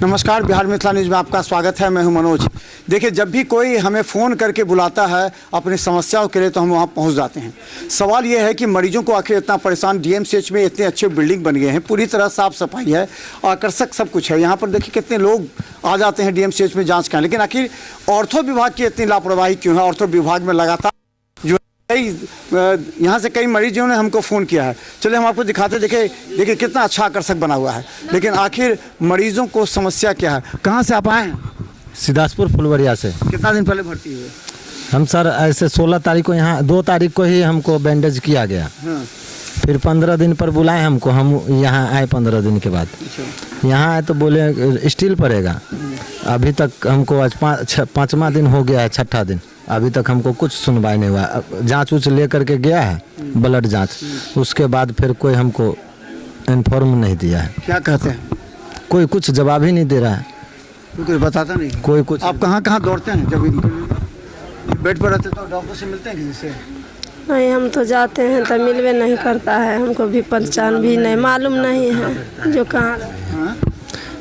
नमस्कार, बिहार मिथिला न्यूज़ में आपका स्वागत है। मैं हूं मनोज। देखिए, जब भी कोई हमें फ़ोन करके बुलाता है अपनी समस्याओं के लिए तो हम वहां पहुंच जाते हैं। सवाल यह है कि मरीजों को आखिर इतना परेशान, डीएमसीएच में इतने अच्छे बिल्डिंग बन गए हैं, पूरी तरह साफ़ सफाई है, आकर्षक सब कुछ है। यहाँ पर देखिए कितने लोग आ जाते हैं डीएमसीएच में जाँच कराने, लेकिन आखिर ऑर्थो विभाग की इतनी लापरवाही क्यों है? ऑर्थो विभाग में लगातार यहाँ से कई मरीजों ने हमको फ़ोन किया है। चलिए हम आपको दिखाते। देखिए कितना अच्छा आकर्षक बना हुआ है, लेकिन आखिर मरीजों को समस्या क्या है? कहाँ से आप आए हैं? सिद्धार्थपुर फुलवरिया से। कितना दिन पहले भर्ती हुए? हम सर ऐसे 16 तारीख को यहाँ 2 तारीख को ही हमको बैंडेज किया गया। हाँ। फिर 15 दिन पर बुलाए हमको, हम यहाँ आए 15 दिन के बाद। यहाँ आए तो बोले स्टील पड़ेगा। अभी तक हमको आज 5वां दिन हो गया है, 6ठा दिन, अभी तक हमको कुछ सुनवाई नहीं हुआ। जांच उच ले करके गया है, ब्लड जांच, उसके बाद फिर कोई हमको इन्फॉर्म नहीं दिया है। क्या कहते हैं? कोई कुछ जवाब ही नहीं दे रहा है, कोई बताता नहीं। कोई कुछ। आप कहाँ दौड़ते हैं जब बेड पर रहते तो डॉक्टर से मिलते हैं किसी से? नहीं, हम तो जाते हैं तो मिलवे नहीं करता है, हमको भी पहचान भी नहीं, मालूम नहीं है जो कहाँ।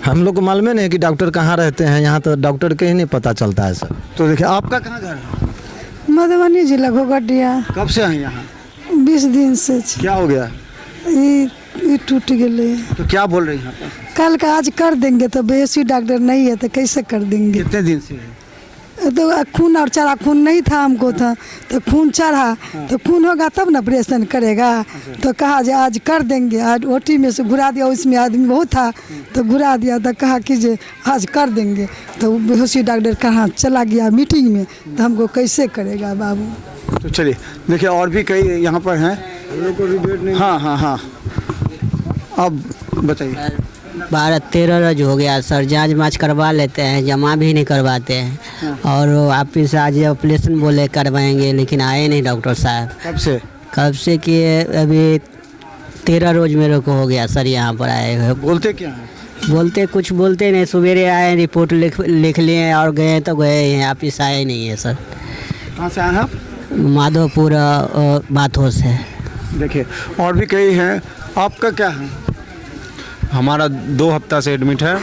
हम लोग को मालूम नहीं है कि डॉक्टर कहाँ रहते हैं। यहाँ तो डॉक्टर के ही नहीं पता चलता है सर। तो देखिए, आपका कहाँ घर है? मधुबनी जिला घोघटिया। कब से हैं यहाँ? 20 दिन से। क्या हो गया? ये टूट गए। तो क्या बोल रही हैं यहाँ पर? कल का आज कर देंगे, तो बेसी डॉक्टर नहीं है तो कैसे कर देंगे? कितने दिन से है? तो खून और चढ़ा, खून नहीं था हमको था, तो खून चढ़ा। तो खून होगा तब ना ऑपरेशन करेगा। तो कहा जे आज कर देंगे। आज ओटी में से घुरा दिया, उसमें आदमी बहुत था तो घुरा दिया। तो कहा कि जे आज कर देंगे। तो बेहोशी डॉक्टर कहाँ चला गया मीटिंग में, तो हमको कैसे करेगा बाबू? तो चलिए देखिए, और भी कई यहाँ पर हैं। हाँ, अब बताइए। 12-13 रोज हो गया सर, जांच करवा लेते हैं, जमा भी नहीं करवाते हैं। और वापिस आज ऑपरेशन बोले करवाएंगे, लेकिन आए नहीं डॉक्टर साहब। कब से कि अभी 13 रोज मेरे को हो गया सर यहाँ पर आए हुए। बोलते क्या है? बोलते कुछ बोलते नहीं। सवेरे आए, रिपोर्ट लिख लिए और गए तो गए हैं, वापिस आए नहीं है सर। कहाँ से आए हैं आप? माधोपुर बाथो से। देखिए, और भी कई हैं। आपका क्या है? हमारा 2 हफ्ता से एडमिट है।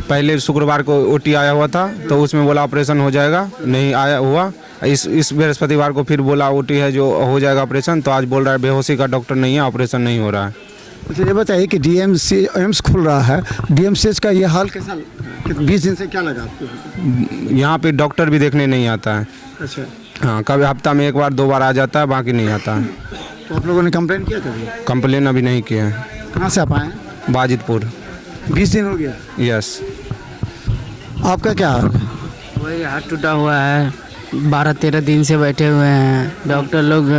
पहले शुक्रवार को ओटी आया हुआ था, तो उसमें बोला ऑपरेशन हो जाएगा, नहीं आया हुआ। इस बृहस्पतिवार को फिर बोला ओटी है जो हो जाएगा ऑपरेशन, तो आज बोल रहा है बेहोशी का डॉक्टर नहीं है, ऑपरेशन नहीं हो रहा है। अच्छा, ये बताइए कि एम्स खुल रहा है, डीएमसीएच का ये हाल कैसा? 20 दिन से क्या लगा आपको? यहाँ पे डॉक्टर भी देखने नहीं आता है। अच्छा। हाँ, कभी हफ्ता में 1 बार 2 बार आ जाता है, बाकी नहीं आता है। तो आप लोगों ने कंप्लेन किया कभी? कंप्लेन अभी नहीं किया है। कहाँ से आप आए हैं? बाजितपुर। 20 दिन हो गया? यस। आपका क्या हाल है? वही हाथ टूटा हुआ है, 12-13 दिन से बैठे हुए हैं। डॉक्टर लोग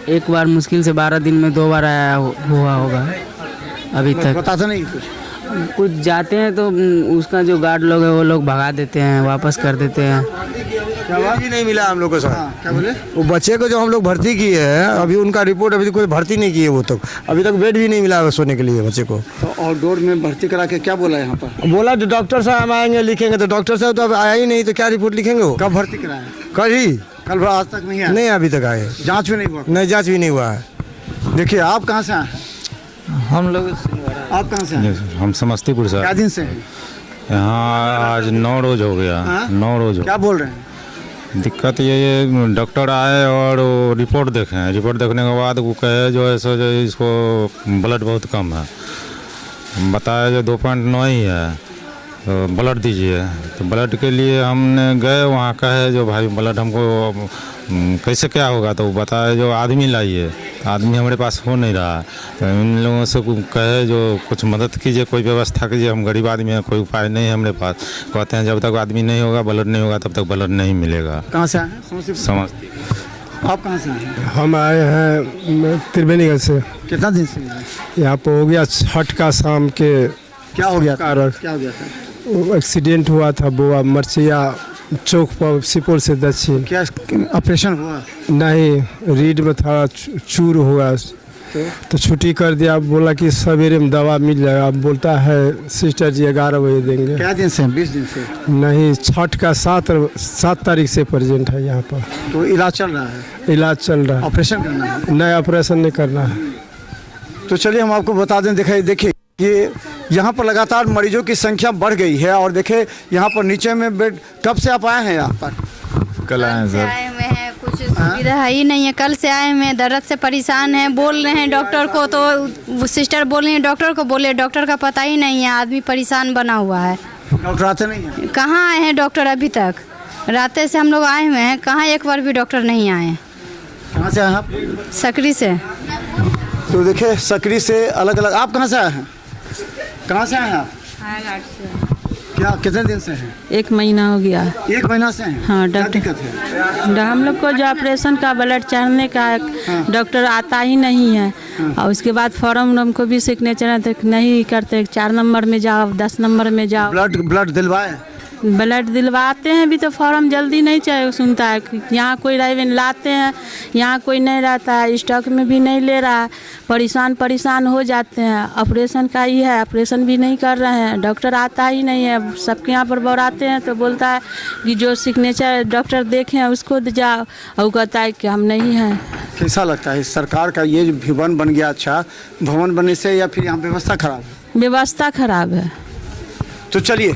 एक बार मुश्किल से 12 दिन में 2 बार आया हुआ होगा अभी तक। बताते नहीं कुछ जाते हैं तो उसका जो गार्ड लोग है वो लोग भगा देते हैं, वापस कर देते हैं। भी नहीं मिला हम लोग को सर। क्या बोले? वो बच्चे को जो हम लोग भर्ती किए हैं, अभी उनका रिपोर्ट अभी कोई भर्ती नहीं किए, वो तो अभी तक बेड भी नहीं मिला है सोने के लिए बच्चे को। तो आउटडोर में भर्ती करा के क्या बोला यहाँ पर? बोला जो डॉक्टर साहब आएंगे लिखेंगे, तो डॉक्टर साहब तो अब आया ही नहीं, तो क्या रिपोर्ट लिखेंगे वो? कब भर्ती कराया? कल आज तक नहीं आया? नहीं, अभी तक आए। जाँच भी नहीं हुआ? नहीं, जाँच भी नहीं हुआ है। देखिए, आप कहाँ से आए हैं? हम लोग आप कहाँ से आए? हम समस्तीपुर से। क्या दिन से हैं? यहाँ आज 9 रोज हो गया। 9 रोज। क्या बोल रहे हैं? दिक्कत ये डॉक्टर आए और रिपोर्ट देखें, रिपोर्ट देखने के बाद वो कहे जो है सो जो इसको ब्लड बहुत कम है, बताया जो 2.9 ही है, तो ब्लड दीजिए। तो ब्लड के लिए हमने गए, वहाँ कहे जो भाई ब्लड हमको कैसे क्या होगा, तो बताया जो आदमी लाइए। आदमी हमारे पास हो नहीं रहा है, तो इन लोगों से कहे जो कुछ मदद कीजिए, कोई व्यवस्था कीजिए, हम गरीब आदमी हैं, कोई उपाय नहीं है हमारे पास। कहते हैं जब तक आदमी नहीं होगा, ब्लड नहीं होगा, तब तक ब्लड नहीं मिलेगा। कहाँ से आए हैं? समस्तीपुर। आप कहाँ से आए हैं? हम आए हैं त्रिवेणीगंज से। कितना दिन से? यहाँ पर हो गया छठ का शाम के। क्या हो गया? कारण क्या हो गया था? एक्सीडेंट हुआ था बोआ मरचिया चौक पर, सुपौल से दक्षिण। क्या ऑपरेशन हुआ? नहीं, रीढ़ में थोड़ा चूर हुआ, तो छुट्टी कर दिया। बोला कि सवेरे में दवा मिल जाएगा। बोलता है सिस्टर जी 11 बजे देंगे। क्या दिन से? 20 दिन से? नहीं, छठ का 7 तारीख से प्रेजेंट है यहाँ पर। तो इलाज चल रहा है? इलाज चल रहा है। ऑपरेशन करना है? नहीं, ऑपरेशन नहीं करना है। तो चलिए हम आपको बता दें। देखिए कि यहाँ पर लगातार मरीजों की संख्या बढ़ गई है और देखे यहाँ पर नीचे में बेड। कब से आप आए हैं यहाँ पर? कल आए सर। आए हुए हैं, कुछ सुविधा है ही नहीं है। कल से आए हुए हैं, दर्द से परेशान हैं, बोल रहे हैं डॉक्टर को, तो वो सिस्टर बोल रही हैं डॉक्टर को, बोले डॉक्टर का पता ही नहीं है, आदमी परेशान बना हुआ है। डॉक्टर आते नहीं हैं? कहाँ आए हैं डॉक्टर अभी तक? रात से हम लोग आए हुए हैं, कहाँ एक बार भी डॉक्टर नहीं आए हैं। कहाँ से आए हैं आप? सकरी से। तो देखिए सकरी से अलग अलग। आप कहाँ से आए हैं? कहाँ से आए हैं आप? क्या कितने दिन से हैं? 1 महीना हो गया। 1 महीना से हैं? हाँ क्या डॉक्टर, दिक्कत है? हम लोग को जो ऑपरेशन का ब्लड चढ़ने का डॉक्टर आता ही नहीं है। और उसके बाद फॉर्म हमको भी सिग्नेचर तक नहीं करते। 4 नंबर में जाओ, 10 नंबर में जाओ। ब्लड दिलवाए? ब्लड दिलवाते हैं भी तो फॉर्म जल्दी नहीं चाहिए सुनता है। यहाँ कोई राइवेन लाते हैं, यहाँ कोई नहीं रहता है, स्टॉक में भी नहीं ले रहा है। परेशान हो जाते हैं। ऑपरेशन का ही है, ऑपरेशन भी नहीं कर रहे हैं, डॉक्टर आता ही नहीं है। सबके यहाँ पर बोलाते हैं तो बोलता है कि जो सिग्नेचर डॉक्टर देखे हैं उसको जाओ, और कहता है कि हम नहीं हैं। कैसा लगता है सरकार का ये भवन बन गया? अच्छा भवन बनने से या फिर यहाँ व्यवस्था खराब है? व्यवस्था खराब है। तो चलिए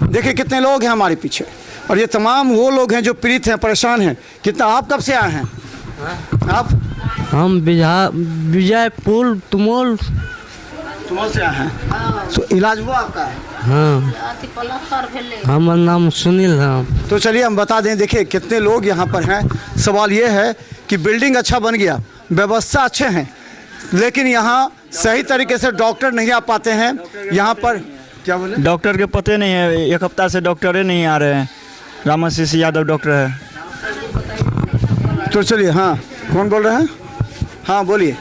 देखिए कितने लोग हैं हमारे पीछे, और ये तमाम वो लोग हैं जो पीड़ित हैं, परेशान हैं। कितना आप कब से आए हैं? आप? हम विजयपुर तुमोल से आए हैं। तो इलाज हुआ आपका? हाँ, हमार नाम सुनील राम। तो चलिए हम बता दें, देखिए कितने लोग यहाँ पर हैं। सवाल ये है कि बिल्डिंग अच्छा बन गया, व्यवस्था अच्छे हैं, लेकिन यहाँ सही तरीके से डॉक्टर नहीं आ पाते हैं। यहाँ पर क्या बोले? डॉक्टर के पते नहीं है, 1 हफ्ता से डॉक्टर ही नहीं आ रहे हैं। रामाशीष यादव डॉक्टर है। तो चलिए, हाँ कौन बोल रहे हैं? हाँ बोलिए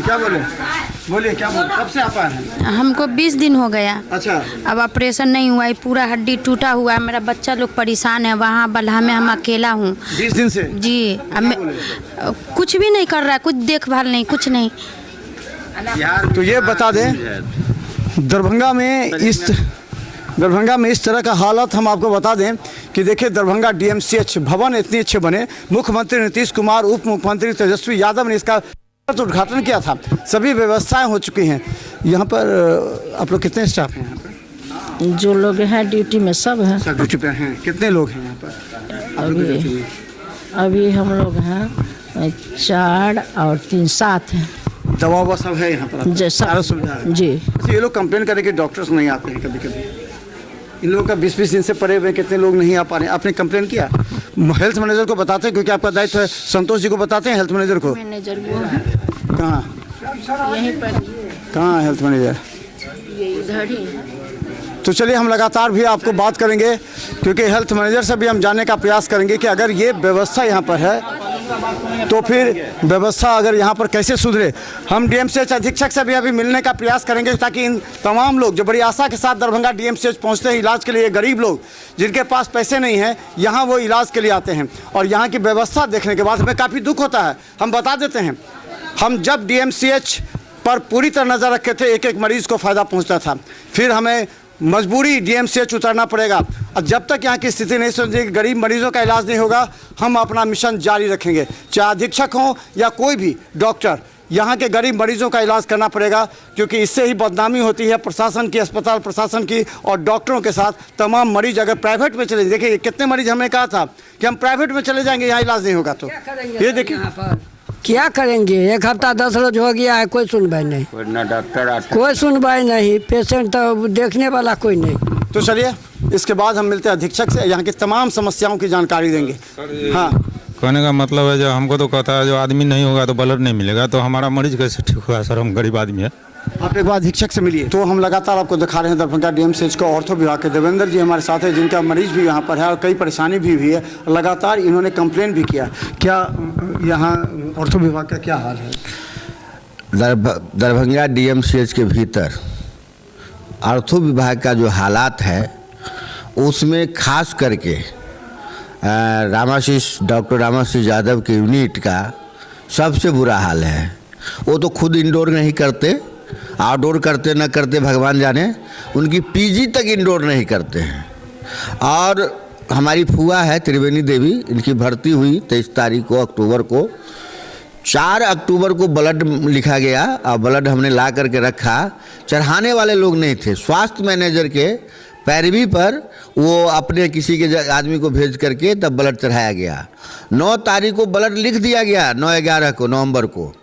क्या बोले? बोलिए क्या बोल? कब से आप आए हैं? हमको 20 दिन हो गया। अच्छा। अब ऑपरेशन नहीं हुआ है, पूरा हड्डी टूटा हुआ है। मेरा बच्चा लोग परेशान है, वहाँ बल्हा में हम अकेला हूँ। 20 दिन से? जी। अब कुछ भी नहीं कर रहा है, कुछ देखभाल नहीं, कुछ नहीं। तो ये बता दें, दरभंगा में इस तरह का हालत हम आपको बता दें कि देखिए दरभंगा DMCH भवन इतने अच्छे बने। मुख्यमंत्री नीतीश कुमार, उप मुख्यमंत्री तेजस्वी यादव ने इसका उद्घाटन किया था। सभी व्यवस्थाएं हो चुकी हैं। यहाँ पर आप लोग कितने स्टाफ हैं? यहाँ पर जो लोग हैं ड्यूटी में सब हैं। सब ड्यूटी पे हैं। कितने लोग हैं यहाँ पर? अभी हम लोग हैं 4 और 3 7 हैं। दवा ववा सब है यहाँ पर? सारा सुविधा है जी। अच्छा, ये लोग कंप्लेन करें कि डॉक्टर्स नहीं आते हैं कभी कभी। इन लोगों का 20-20 दिन से पड़े हुए, कितने लोग नहीं आ पा रहे हैं। आपने कंप्लेन किया? हेल्थ मैनेजर को बताते हैं, क्योंकि आपका दायित्व है। संतोष जी को बताते हैं हेल्थ मैनेजर को? मैनेजर वो है कहाँ? यहीं पर। कहाँ हेल्थ मैनेजर? ये इधर ही। तो चलिए हम लगातार भी आपको बात करेंगे, क्योंकि हेल्थ मैनेजर से भी हम जानने का प्रयास करेंगे कि अगर ये व्यवस्था यहाँ पर है तो फिर व्यवस्था अगर यहाँ पर कैसे सुधरे। हम DMCH अधीक्षक से भी अभी मिलने का प्रयास करेंगे, ताकि इन तमाम लोग जो बड़ी आशा के साथ दरभंगा DMCH पहुँचते हैं इलाज के लिए, गरीब लोग जिनके पास पैसे नहीं हैं, यहाँ वो इलाज के लिए आते हैं। और यहाँ की व्यवस्था देखने के बाद हमें काफ़ी दुख होता है। हम बता देते हैं, हम जब DMCH पर पूरी तरह नज़र रखे थे, एक मरीज़ को फ़ायदा पहुँचता था। फिर हमें मजबूरी DMCH उतरना पड़ेगा। और जब तक यहाँ की स्थिति नहीं सुधरेगी, गरीब मरीजों का इलाज नहीं होगा, हम अपना मिशन जारी रखेंगे। चाहे अधीक्षक हों या कोई भी डॉक्टर, यहाँ के गरीब मरीजों का इलाज करना पड़ेगा, क्योंकि इससे ही बदनामी होती है प्रशासन की, अस्पताल प्रशासन की और डॉक्टरों के साथ। तमाम मरीज अगर प्राइवेट में चले, देखिए कितने मरीज हमने कहा था कि हम प्राइवेट में चले जाएंगे, यहाँ इलाज नहीं होगा। तो ये देखिए क्या करेंगे? 1 हफ्ता 10 रोज हो गया है, कोई सुनवाई नहीं, कोई सुनवाई नहीं। पेशेंट तो देखने वाला कोई नहीं। तो चलिए इसके बाद हम मिलते हैं अधीक्षक से, यहाँ की तमाम समस्याओं की जानकारी देंगे। हाँ, कहने का मतलब है जो हमको तो कहता है जो आदमी नहीं होगा तो ब्लड नहीं मिलेगा, तो हमारा मरीज कैसे ठीक होगा सर? हम गरीब आदमी है। आप एक बार अधीक्षक से मिलिए। तो हम लगातार आपको दिखा रहे हैं दरभंगा DMCH को। ऑर्थो विभाग के देवेंद्र जी हमारे साथ है, जिनका मरीज भी यहाँ पर है और कई परेशानी भी है। लगातार इन्होंने कंप्लेन भी किया। क्या यहाँ ऑर्थो विभाग का क्या हाल है? दरभंगा DMCH के भीतर ऑर्थो विभाग का जो हालात है, उसमें खास करके डॉक्टर रामाशीष यादव के यूनिट का सबसे बुरा हाल है। वो तो खुद इंडोर नहीं करते, आउटडोर करते न करते भगवान जाने। उनकी PG तक इंडोर नहीं करते हैं। और हमारी फुआ है त्रिवेणी देवी, इनकी भर्ती हुई 23 तारीख को अक्टूबर को। 4 अक्टूबर को ब्लड लिखा गया और ब्लड हमने ला करके रखा। चढ़ाने वाले लोग नहीं थे, स्वास्थ्य मैनेजर के पैरवी पर वो अपने किसी के आदमी को भेज करके तब ब्लड चढ़ाया गया। 9 तारीख को ब्लड लिख दिया गया, 9/11 को, नवंबर को,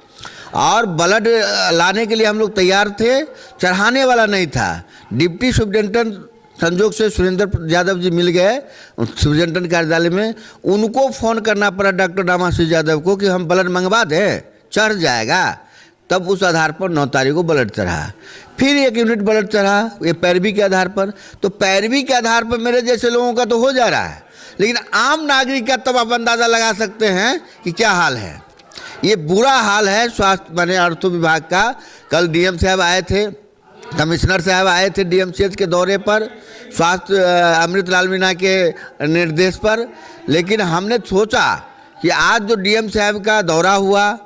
और ब्लड लाने के लिए हम लोग तैयार थे, चढ़ाने वाला नहीं था। डिप्टी सुप्रिटेंडेंट संजोग से सुरेंद्र यादव जी मिल गए सुप्रिटेंडेंट कार्यालय में, उनको फ़ोन करना पड़ा डॉक्टर रामाशीष यादव को कि हम ब्लड मंगवा दें, चढ़ जाएगा। तब उस आधार पर 9 तारीख को ब्लड चढ़ा। फिर 1 यूनिट ब्लड चढ़ा, ये पैरवी के आधार पर। तो पैरवी के आधार पर मेरे जैसे लोगों का तो हो जा रहा है, लेकिन आम नागरिक का तब आप अंदाज़ा लगा सकते हैं कि क्या हाल है। ये बुरा हाल है स्वास्थ्य माने आर्थो विभाग का। कल डीएम साहब आए थे, कमिश्नर साहब आए थे डीएमसीएच के दौरे पर, स्वास्थ्य अमृत लाल मीणा के निर्देश पर। लेकिन हमने सोचा कि आज जो डीएम साहब का दौरा हुआ,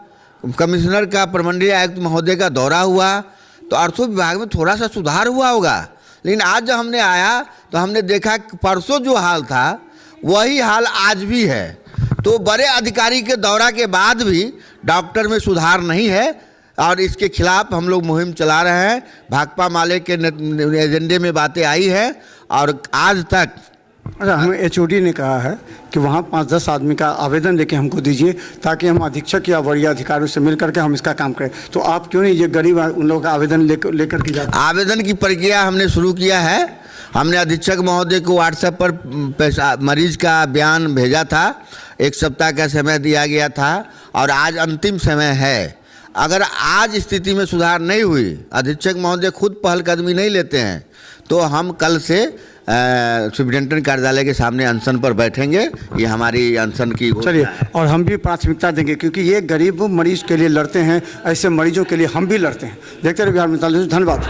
कमिश्नर का, प्रमंडलीय आयुक्त महोदय का दौरा हुआ, तो आर्थो विभाग में थोड़ा सा सुधार हुआ होगा। लेकिन आज जब हमने आया तो हमने देखा कि परसों जो हाल था वही हाल आज भी है। तो बड़े अधिकारी के दौरा के बाद भी डॉक्टर में सुधार नहीं है और इसके खिलाफ हम लोग मुहिम चला रहे हैं। भाकपा माले के एजेंडे में बातें आई हैं और आज तक। अच्छा, हमें एचओडी ने कहा है कि वहाँ 5-10 आदमी का आवेदन लेके हमको दीजिए ताकि हम अधीक्षक या वरीय अधिकारियों से मिल करके हम इसका काम करें। तो आप क्यों नहीं ये गरीब उन लोगों का आवेदन लेकर के जाते? आवेदन की प्रक्रिया हमने शुरू किया है। हमने अधीक्षक महोदय को व्हाट्सएप पर मरीज का बयान भेजा था, 1 सप्ताह का समय दिया गया था और आज अंतिम समय है। अगर आज स्थिति में सुधार नहीं हुई, अधीक्षक महोदय खुद पहलकदमी नहीं लेते हैं, तो हम कल से सुप्रिटेंडेंट कार्यालय के सामने अनशन पर बैठेंगे। ये हमारी अनशन की चलिए, और हम भी प्राथमिकता देंगे क्योंकि ये गरीब मरीज के लिए लड़ते हैं, ऐसे मरीजों के लिए हम भी लड़ते हैं। देखते रहिए बिहार में। धन्यवाद।